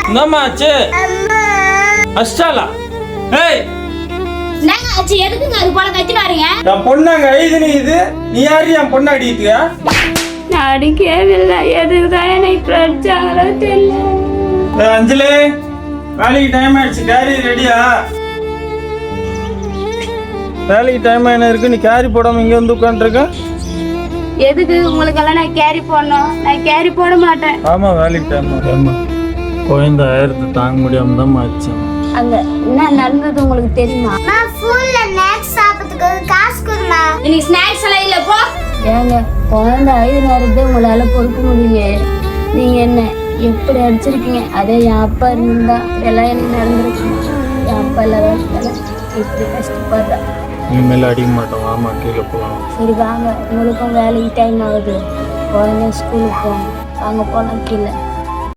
என்னம்மா ஆச்சு? அஷ்டாலா ஏய் என்னங்க ஆச்சு? எதுக்குங்க அது போல கத்தினாருங்க? என் பொண்ணாங்க ஐதுனி இது நீ யாரு என் பொண்ணு அடிக்கிட்டியா? நான் அடிக்கவே இல்லை. எதுக்குதான் என்னை இப்படி அடிச்சாங்களோ தெரியல. அஞ்சலி வேலைக்கு டைம் ஆயிடுச்சு, கேரி ரெடியா? வேலைக்கு டைம் ஆயின இருக்கு, நீ கேரி போடாம இங்க வந்து உட்காந்துருக்க. எதுக்கு உங்களுக்கெல்லாம் நான் கேரி போடணும்? நான் கேரி போட மாட்டேன். ஆமா வேலைக்கு டைம் ஆமா குழந்தை ஆயிரத்து தாங்க முடியாம தான் ஆச்சு. அங்க என்ன நடந்தது உங்களுக்கு தெரியுமா? நான் ஃபுல்ல ஸ்நாக்ஸ் சாப்பிட்டுக்கு காசு கொடுமா. இன்னைக்கு ஸ்நாக்ஸ் எல்லாம் இல்ல போ. ஏங்க குழந்தை 5 நேரத்தை உங்களால பொறுக்க முடியலையே. நீங்க என்ன எப்படி அடிச்சிருக்கீங்க? அதே என் அப்பா இருந்தா இதெல்லாம் எனக்கு நடந்துருக்கு. என் அப்பா இல்லாத இப்படி கஷ்டப்படுறேன். இனிமேல் அடிக்க மாட்டோம், ஆமா கீழே போகலாம். சரி வாங்க, உங்களுக்கும் வேலைக்கு டைம் ஆகுது. குழந்தை ஸ்கூலுக்கு போங்க, வாங்க போலாம் கீழே.